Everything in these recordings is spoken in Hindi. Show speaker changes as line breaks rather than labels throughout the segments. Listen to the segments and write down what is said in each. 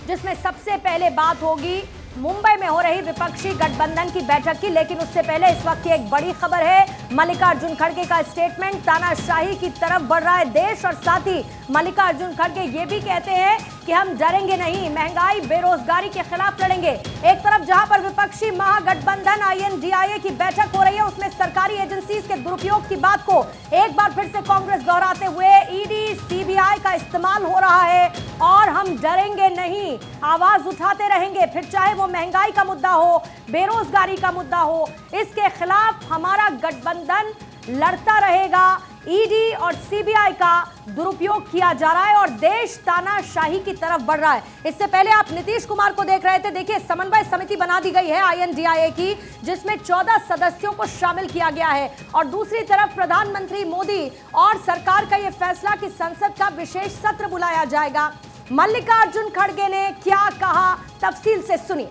जिसमें सबसे पहले बात होगी मुंबई में हो रही विपक्षी गठबंधन की बैठक की। लेकिन उससे पहले इस वक्त की एक बड़ी खबर है, मल्लिकार्जुन खड़गे का स्टेटमेंट। तानाशाही की तरफ बढ़ रहा है देश और साथ ही मल्लिकार्जुन खड़गे ये भी कहते हैं कि हम डरेंगे नहीं, महंगाई बेरोजगारी के खिलाफ लड़ेंगे। एक तरफ जहां पर विपक्षी महागठबंधन INDIA की बैठक हो रही है, उसमें सरकारी एजेंसीज के दुरुपयोग की बात को एक बार फिर से कांग्रेस दोहराते हुए ED CBI का इस्तेमाल हो रहा है और हम डरेंगे नहीं, आवाज उठाते रहेंगे, फिर चाहे वो महंगाई का मुद्दा हो, बेरोजगारी का मुद्दा हो, इसके खिलाफ हमारा गठबंधन लड़ता रहेगा। ED और CBI का दुरुपयोग किया जा रहा है और देश तानाशाही की तरफ बढ़ रहा है। इससे पहले आप नीतीश कुमार को देख रहे थे। देखिए, समन्वय समिति बना दी गई है INDIA की, जिसमें 14 सदस्यों को शामिल किया गया है और दूसरी तरफ प्रधानमंत्री मोदी और सरकार का यह फैसला कि संसद का विशेष सत्र बुलाया जाएगा। मल्लिकार्जुन खड़गे ने क्या कहा, तफसील से सुनिए।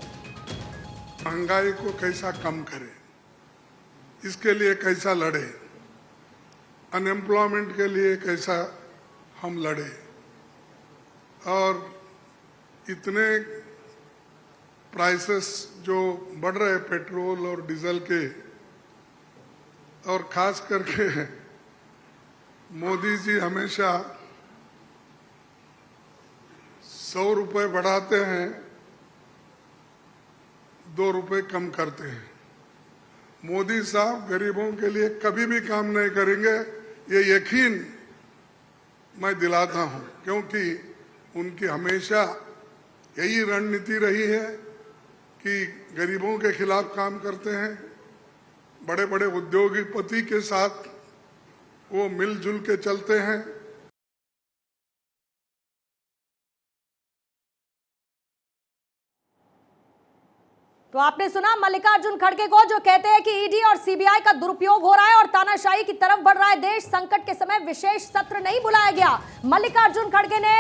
महंगाई को कैसा कम करें, इसके लिए कैसा लड़े, अनएम्प्लॉयमेंट के लिए कैसा हम लड़े, और इतने प्राइसेस जो बढ़ रहे पेट्रोल और डीजल के, और खास करके मोदी जी हमेशा 100 रुपए बढ़ाते हैं, 2 रुपए कम करते हैं। मोदी साहब गरीबों के लिए कभी भी काम नहीं करेंगे, ये यकीन मैं दिलाता हूं, क्योंकि उनकी हमेशा यही रणनीति रही है कि गरीबों के खिलाफ काम करते हैं। बड़े बड़े उद्योगपति के साथ वो मिलजुल के चलते हैं।
तो आपने सुना मल्लिकार्जुन खड़गे को, जो कहते हैं कि ED और CBI का दुरुपयोग हो रहा है और तानाशाही की तरफ बढ़ रहा है देश। संकट के समय विशेष सत्र नहीं बुलाया गया। मल्लिकार्जुन खड़गे ने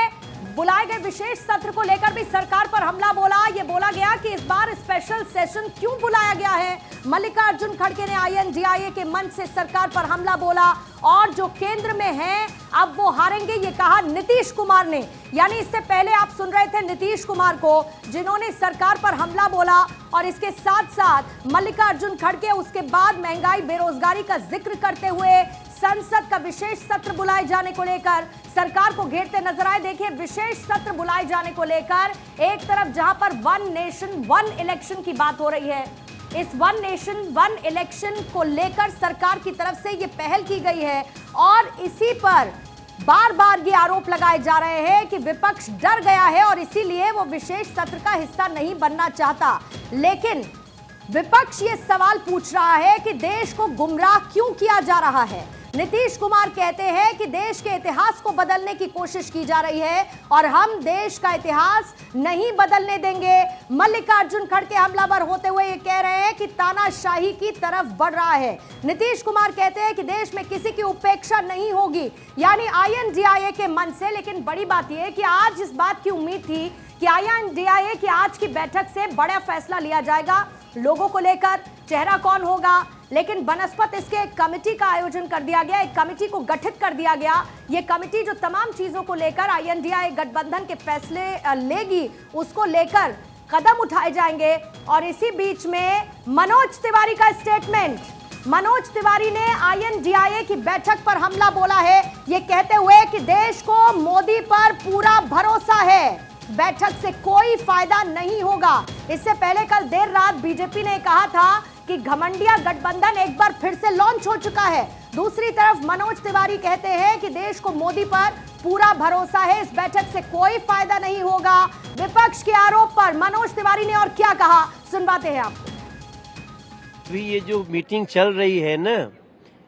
बुलाए गए विशेष सत्र को लेकर भी सरकार पर हमला बोला। ये बोला गया कि इस बार स्पेशल सेशन क्यों बुलाया गया है। मल्लिकार्जुन खड़गे ने INDIA के मंच से सरकार पर हमला बोला और जो केंद्र में है अब वो हारेंगे, ये कहा नीतीश कुमार ने। यानी इससे पहले आप सुन रहे थे नीतीश कुमार को, जिन्होंने सरकार पर हमला बोला, और इसके साथ साथ मल्लिकार्जुन खड़गे उसके बाद महंगाई बेरोजगारी का जिक्र करते हुए संसद का विशेष सत्र बुलाए जाने को लेकर सरकार को घेरते नजर आए। देखिए, विशेष सत्र बुलाए जाने को लेकर एक तरफ जहां पर 1 नेशन 1 इलेक्शन की बात हो रही है, इस 1 नेशन 1 इलेक्शन को लेकर सरकार की तरफ से ये पहल की गई है और इसी पर बार बार ये आरोप लगाए जा रहे हैं कि विपक्ष डर गया है और इसीलिए वो विशेष सत्र का हिस्सा नहीं बनना चाहता। लेकिन विपक्ष ये सवाल पूछ रहा है कि देश को गुमराह क्यों किया जा रहा है। नीतीश कुमार कहते हैं कि देश के इतिहास को बदलने की कोशिश की जा रही है और हम देश का इतिहास नहीं बदलने देंगे। मल्लिकार्जुन खड़गे हमलावर होते हुए ये कह रहे हैं कि तानाशाही की तरफ बढ़ रहा है। नीतीश कुमार कहते हैं कि देश में किसी की उपेक्षा नहीं होगी, यानी INDIA के मन से। लेकिन बड़ी बात यह है कि आज इस बात की उम्मीद थी कि INDIA की आज की बैठक से बड़ा फैसला लिया जाएगा लोगों को लेकर, चेहरा कौन होगा। लेकिन बनस्पत इसके एक कमेटी का आयोजन कर दिया गया, एक कमेटी को गठित कर दिया गया। ये कमेटी जो तमाम चीजों को लेकर INDIA गठबंधन के फैसले लेगी, उसको लेकर कदम उठाए जाएंगे। और इसी बीच में मनोज तिवारी का स्टेटमेंट, मनोज तिवारी ने INDIA की बैठक पर हमला बोला है, ये कहते हुए कि देश को मोदी पर पूरा भरोसा है, बैठक से कोई फायदा नहीं होगा। इससे पहले कल देर रात बीजेपी ने कहा था कि घमंडिया गठबंधन एक बार फिर से लॉन्च हो चुका है। दूसरी तरफ मनोज तिवारी कहते हैं कि देश को मोदी पर पूरा भरोसा है, इस बैठक से कोई फायदा नहीं होगा। विपक्ष के आरोप पर मनोज तिवारी ने और क्या कहा, सुनवाते हैं आपको।
अभी ये जो मीटिंग चल रही है ना,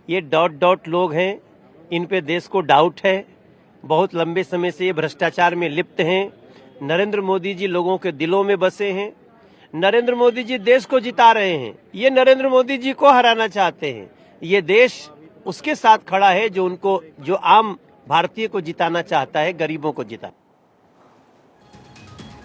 ये डॉट लोग हैं, इन पे देश को डाउट है। बहुत लंबे समय से ये भ्रष्टाचार में लिप्त हैं। नरेंद्र मोदी जी लोगों के दिलों में बसे हैं। नरेंद्र मोदी जी देश को जिता रहे हैं, ये नरेंद्र मोदी जी को हराना चाहते हैं। ये देश उसके साथ खड़ा है जो आम भारतीय को जिताना चाहता है, गरीबों को जिता।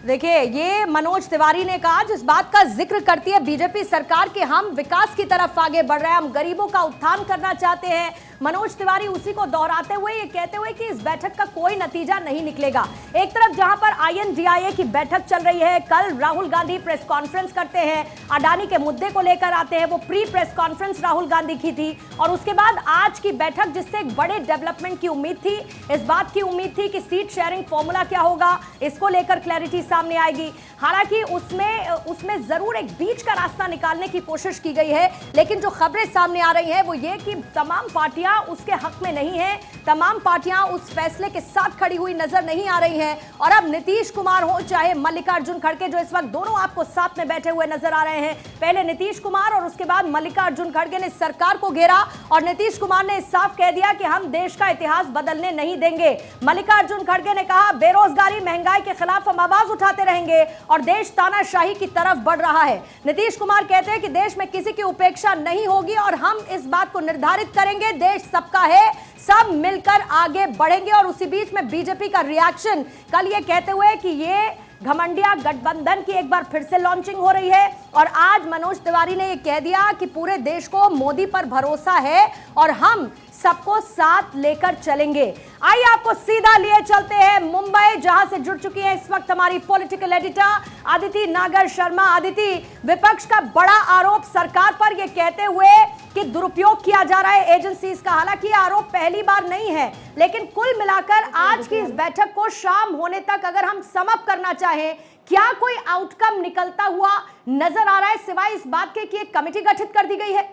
देखिए, ये मनोज तिवारी ने कहा, जिस बात का जिक्र करती है बीजेपी सरकार के हम विकास की तरफ आगे बढ़ रहे हैं, हम गरीबों का उत्थान करना चाहते हैं। मनोज तिवारी उसी को दोहराते हुए ये कहते हुए कि इस बैठक का कोई नतीजा नहीं निकलेगा। एक तरफ जहां पर INDIA की बैठक चल रही है, कल राहुल गांधी प्रेस कॉन्फ्रेंस करते हैं, अडानी के मुद्दे को लेकर आते हैं, वो pre press conference Rahul Gandhi की थी, और उसके बाद आज की बैठक जिससे एक बड़े डेवलपमेंट की उम्मीद थी। इस बात की उम्मीद थी कि सीट शेयरिंग फॉर्मूला क्या होगा, इसको लेकर क्लैरिटी सामने आएगी। हालांकि उसमें जरूर एक बीच का रास्ता निकालने की कोशिश की गई है, लेकिन जो खबरें सामने आ रही हैं वो ये कि तमाम पार्टियां उसके हक में नहीं हैं, तमाम पार्टियां उस फैसले के साथ खड़ी हुई नजर नहीं आ रही हैं। और अब नीतीश कुमार हो चाहे मल्लिकार्जुन खड़गे, जो इस वक्त दोनों आपको साथ में बैठे हुए नजर आ रहे हैं, पहले नीतीश कुमार और उसके बाद मल्लिकार्जुन खड़गे ने सरकार को घेरा और नीतीश कुमार ने साफ कह दिया कि हम देश का इतिहास बदलने नहीं देंगे। मल्लिकार्जुन खड़गे ने कहा, बेरोजगारी महंगाई के खिलाफ हम आवाज उठाते रहेंगे और देश तानाशाही की तरफ बढ़ रहा है। नीतीश कुमार कहते हैं कि देश में किसी की उपेक्षा नहीं होगी और हम इस बात को निर्धारित करेंगे, देश सबका है, सब मिलकर आगे बढ़ेंगे। और उसी बीच में बीजेपी का रिएक्शन कल ये कहते हुए कि ये घमंडिया गठबंधन की एक बार फिर से लॉन्चिंग हो रही है, और आज मनोज तिवारी ने ये कह दिया कि पूरे देश को मोदी पर भरोसा है और हम सबको साथ लेकर चलेंगे। आइए आपको सीधा लिए चलते हैं मुंबई, जहां से जुड़ चुकी है इस वक्त हमारी पॉलिटिकल एडिटर अदिति नागर शर्मा। अदिति, विपक्ष का बड़ा आरोप सरकार पर यह कहते हुए कि दुरुपयोग किया जा रहा है एजेंसीज का। हालांकि यह आरोप पहली बार नहीं है, लेकिन कुल मिलाकर आज की इस बैठक को शाम होने तक अगर हम समअप करना चाहें, क्या कोई आउटकम निकलता हुआ नजर आ रहा है, सिवाय इस बात के कि एक कमेटी गठित कर दी गई है?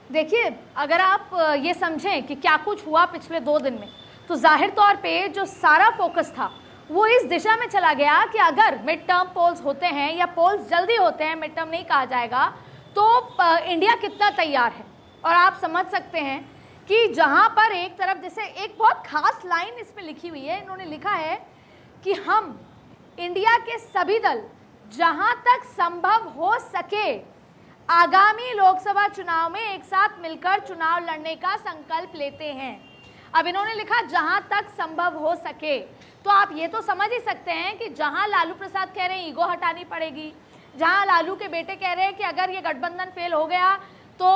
देखिए, अगर आप ये समझें कि क्या कुछ हुआ पिछले 2 दिन में, तो जाहिर तौर पे जो सारा फोकस था वो इस दिशा में चला गया कि अगर मिड टर्म पोल्स होते हैं या पोल्स जल्दी होते हैं, मिड टर्म नहीं कहा जाएगा, तो इंडिया कितना तैयार है। और आप समझ सकते हैं कि जहां पर एक तरफ, जैसे एक बहुत खास लाइन इस पे लिखी हुई है, इन्होंने लिखा है कि हम इंडिया के सभी दल जहां तक संभव हो सके आगामी लोकसभा चुनाव में एक साथ मिलकर चुनाव लड़ने का संकल्प लेते हैं। अब इन्होंने लिखा जहां तक संभव हो सके, तो आप ये तो समझ ही सकते हैं कि जहां लालू प्रसाद कह रहे हैं ईगो हटानी पड़ेगी, जहां लालू के बेटे कह रहे हैं कि अगर ये गठबंधन फेल हो गया तो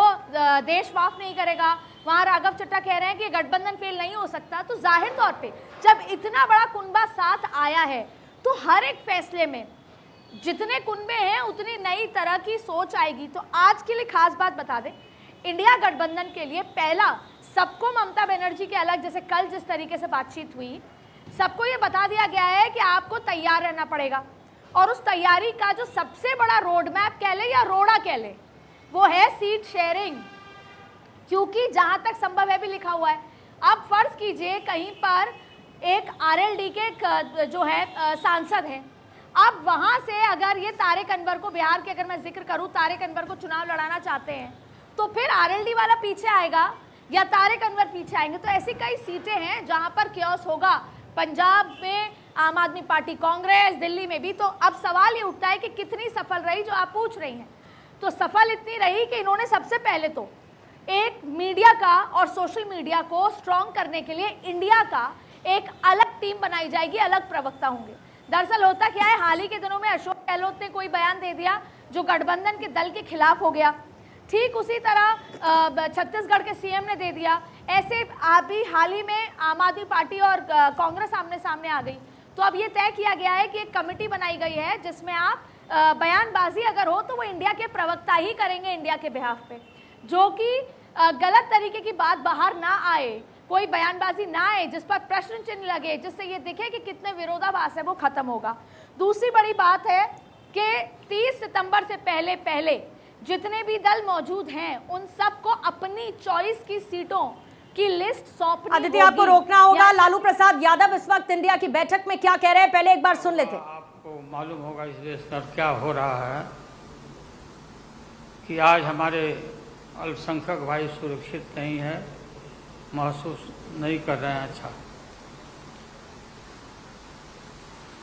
देश माफ नहीं करेगा, वहां राघव चड्ढा कह रहे हैं कि गठबंधन फेल नहीं हो सकता। तो जाहिर तौर पे जब इतना बड़ा कुनबा साथ आया है, तो हर एक फैसले में जितने कुनबे हैं उतनी नई तरह की सोच आएगी। तो आज के लिए खास बात बता दें, इंडिया गठबंधन के लिए पहला, सबको ममता बनर्जी के अलग, जैसे कल जिस तरीके से बातचीत हुई, सबको ये बता दिया गया है कि आपको तैयार रहना पड़ेगा। और उस तैयारी का जो सबसे बड़ा रोड मैप कह ले या रोड़ा कह ले, वो है सीट शेयरिंग, क्योंकि जहां तक संभव है भी लिखा हुआ है। अब फर्ज कीजिए कहीं पर एक RLD के जो है सांसद है, अब वहां से अगर ये तारिक अनवर को, बिहार के अगर मैं जिक्र करूं, तारिक अनवर को चुनाव लड़ाना चाहते हैं, तो फिर RLD वाला पीछे आएगा या तारिक अनवर पीछे आएंगे। तो ऐसी कई सीटें हैं जहां पर क्योस होगा। पंजाब में आम आदमी पार्टी कांग्रेस, दिल्ली में भी। तो अब सवाल ये उठता है कि कितनी सफल रही, जो आप पूछ रही हैं। तो सफल इतनी रही कि इन्होंने सबसे पहले तो एक मीडिया का और सोशल मीडिया को स्ट्रॉन्ग करने के लिए इंडिया का एक अलग टीम बनाई जाएगी, अलग प्रवक्ता होंगे। दरअसल होता क्या है, हाल ही के दिनों में अशोक गहलोत ने कोई बयान दे दिया जो गठबंधन के दल के खिलाफ हो गया, ठीक उसी तरह छत्तीसगढ़ के CM ने दे दिया। ऐसे अभी हाल ही में आम आदमी पार्टी और कांग्रेस आमने सामने आ गई। तो अब ये तय किया गया है कि एक कमेटी बनाई गई है जिसमें आप बयानबाजी अगर हो तो वो इंडिया के प्रवक्ता ही करेंगे, इंडिया के बिहाफ पे, जो कि गलत तरीके की बात बाहर ना आए, कोई बयानबाजी ना आए जिस पर प्रश्न चिन्ह लगे, जिससे ये दिखे कि कितने विरोधाभास है, वो खत्म होगा। दूसरी बड़ी बात है कि 30 सितंबर से पहले जितने भी दल मौजूद हैं उन सबको अपनी चॉइस की सीटों की लिस्ट सौंपनी होगी।
अदिति, आपको रोकना होगा। लालू प्रसाद यादव इस वक्त इंडिया की बैठक में क्या कह रहे हैं, पहले एक बार सुन लेते।
आपको मालूम होगा इस देश का क्या हो रहा है कि आज हमारे अल्पसंख्यक भाई सुरक्षित नहीं है, महसूस नहीं कर रहे हैं। अच्छा,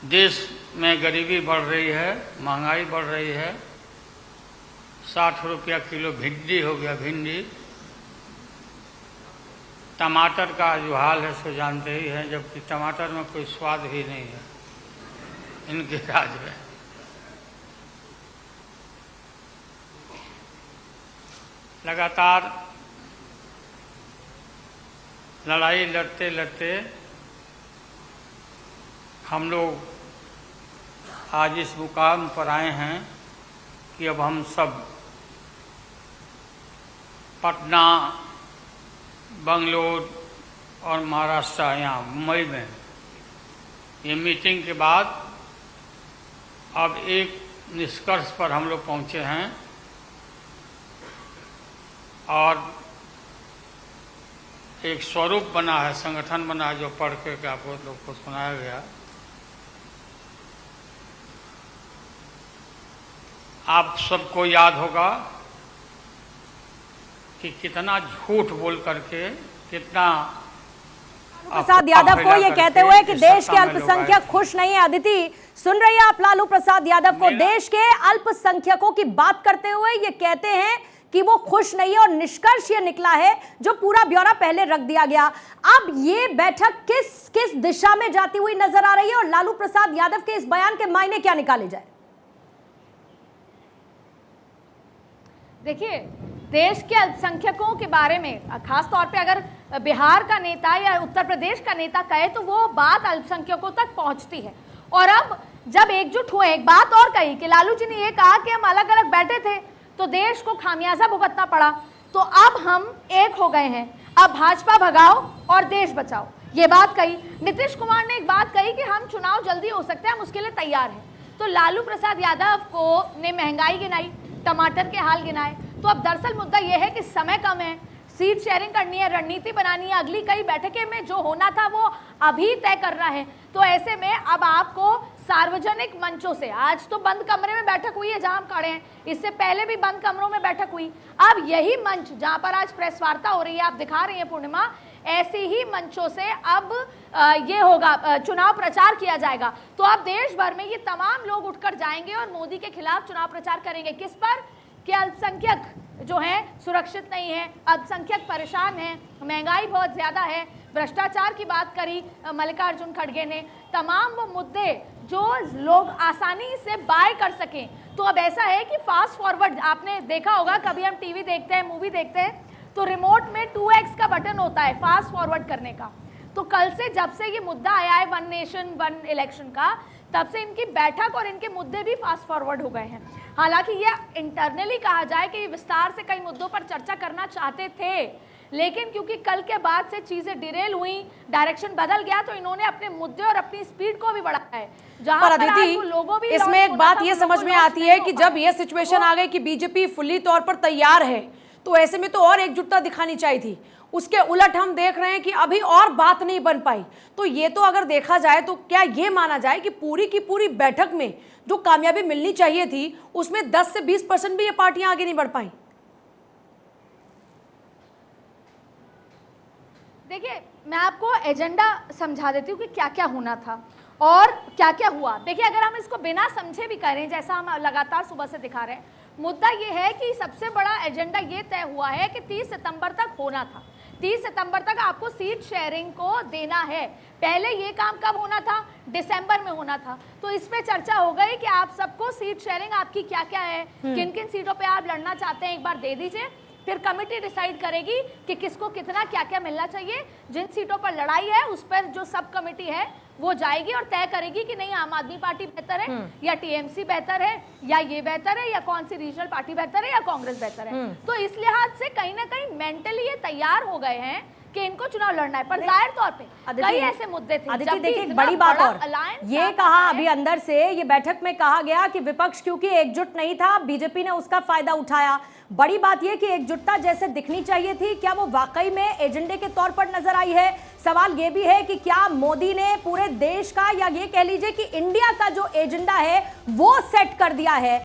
देश में गरीबी बढ़ रही है, महंगाई बढ़ रही है, 60 रुपया किलो भिंडी हो गया, भिंडी टमाटर का जो हाल है सो जानते ही हैं, जबकि टमाटर में कोई स्वाद ही नहीं है इनके राज में। लगातार लड़ाई लड़ते लड़ते हम लोग आज इस मुकाम पर आए हैं कि अब हम सब पटना, बंगलोर और महाराष्ट्र यहाँ मुंबई में ये मीटिंग के बाद अब एक निष्कर्ष पर हम लोग पहुँचे हैं और एक स्वरूप बना है, संगठन बना है जो पढ़ के आप लोग को सुनाया गया। आप सबको याद होगा कि कितना झूठ बोल करके, कितना
प्रसाद यादव को ये कहते हुए कि देश के अल्पसंख्यक खुश नहीं है। अदिति सुन रही है आप लालू प्रसाद यादव को, देश के अल्पसंख्यकों की बात करते हुए ये कहते हैं कि वो खुश नहीं है और निष्कर्ष ये निकला है जो पूरा ब्यौरा पहले रख दिया गया। अब ये बैठक किस दिशा में जाती हुई नजर आ रही है और लालू प्रसाद यादव के इस बयान के मायने क्या निकाले जाए?
देखिए, देश के अल्पसंख्यकों के बारे में खास तौर पे अगर बिहार का नेता या उत्तर प्रदेश का नेता कहे तो वो बात अल्पसंख्यकों तक पहुंचती है। और अब जब एकजुट हुए, एक बात और कही कि लालू जी ने ये कहा कि हम अलग अलग बैठे थे तो देश को खामियाजा भुगतना पड़ा, तो अब हम एक हो गए हैं, अब भाजपा भगाओ और देश बचाओ, ये बात कही। नीतीश कुमार ने एक बात कही कि हम चुनाव जल्दी हो सकते हैं, हम उसके लिए तैयार हैं। तो लालू प्रसाद यादव को ने महंगाई गिनाई, टमाटर के हाल गिनाए। तो अब दरअसल मुद्दा यह है कि समय कम है, सीट शेयरिंग करनी है, रणनीति बनानी है, अगली कई बैठकें में जो होना था वो अभी तय करना है। तो ऐसे में अब आपको सार्वजनिक मंचों से, आज तो बंद कमरे में बैठक हुई है जहां हम खड़े हैं, इससे पहले भी बंद कमरों में बैठक हुई, अब यही मंच जहां पर आज प्रेस वार्ता हो रही है, आप दिखा रही हैं पूर्णिमा, ऐसे ही मंचों से अब ये होगा, चुनाव प्रचार किया जाएगा। तो अब देश भर में ये तमाम लोग उठकर जाएंगे और मोदी के खिलाफ चुनाव प्रचार करेंगे। किस पर? कि अल्पसंख्यक जो हैं सुरक्षित नहीं है, अल्पसंख्यक परेशान हैं, महंगाई बहुत ज़्यादा है, भ्रष्टाचार की बात करी मल्लिकार्जुन खड़गे ने, तमाम वो मुद्दे जो लोग आसानी से बाय कर सकें। तो अब ऐसा है कि फास्ट फॉरवर्ड, आपने देखा होगा, कभी हम टीवी देखते हैं, मूवी देखते हैं तो रिमोट में 2x का बटन होता है फास्ट फॉरवर्ड करने का। तो कल से जब से ये मुद्दा आया है वन नेशन वन इलेक्शन का, तब से इनकी बैठक और इनके मुद्दे भी फास्ट फॉरवर्ड हो गए हैं। हालांकि ये इंटरनली कहा जाए कि विस्तार से कई मुद्दों पर चर्चा करना चाहते थे, लेकिन क्योंकि कल के बाद से चीजें डिरेल हुई, डायरेक्शन बदल गया, तो इन्होंने अपने मुद्दे और अपनी स्पीड को भी बढ़ाया है।
पर अदिति, इसमें एक बात ये समझ में आती है कि जब ये सिचुएशन आ गई कि बीजेपी फुल्ली तौर पर तैयार है, तो ऐसे में तो और एकजुटता दिखानी चाहिए थी। उसके उलट हम देख रहे हैं कि अभी और बात नहीं बन पाई। तो ये तो अगर देखा जाए तो क्या ये माना जाए कि पूरी की पूरी बैठक में जो कामयाबी मिलनी चाहिए थी उसमें 10 से 20% भी ये पार्टियां आगे नहीं बढ़ पाई?
देखिए, मैं आपको एजेंडा समझा देती हूँ कि क्या क्या होना था और क्या क्या हुआ। देखिए, अगर हम इसको बिना समझे भी करें, जैसा हम लगातार सुबह से दिखा रहे हैं, मुद्दा ये है कि सबसे बड़ा एजेंडा ये तय हुआ है कि 30 सितंबर तक होना था। 30 सितंबर तक आपको सीट शेयरिंग को देना है। पहले ये काम कब होना था? दिसंबर में होना था। तो इस पे चर्चा हो गई कि आप सबको सीट शेयरिंग आपकी क्या क्या है, किन किन सीटों पे आप लड़ना चाहते हैं, एक बार दे दीजिए। फिर कमेटी डिसाइड करेगी कि किसको कितना क्या क्या मिलना चाहिए। जिन सीटों पर लड़ाई है उस पर जो सब कमेटी है वो जाएगी और तय करेगी कि नहीं आम आदमी पार्टी बेहतर है या टीएमसी बेहतर है या ये बेहतर है या कौन सी रीजनल पार्टी बेहतर है या कांग्रेस बेहतर है। तो इस लिहाज से कहीं ना कहीं मेंटली ये तैयार हो गए हैं कि इनको चुनाव लड़ना है। पर जाहिर तौर पे कई ऐसे मुद्दे थे।
देखिए, एक बड़ी बात और ये कहा अभी अंदर से, ये बैठक में कहा गया कि विपक्ष क्योंकि एकजुट नहीं था, बीजेपी ने उसका फायदा उठाया। बड़ी बात यह कि एकजुटता जैसे दिखनी चाहिए थी, क्या वो वाकई में एजेंडे के तौर पर नजर आई है? सवाल ये भी है कि क्या मोदी ने पूरे देश का या ये कह लीजिए कि इंडिया का जो एजेंडा है वो सेट कर दिया है?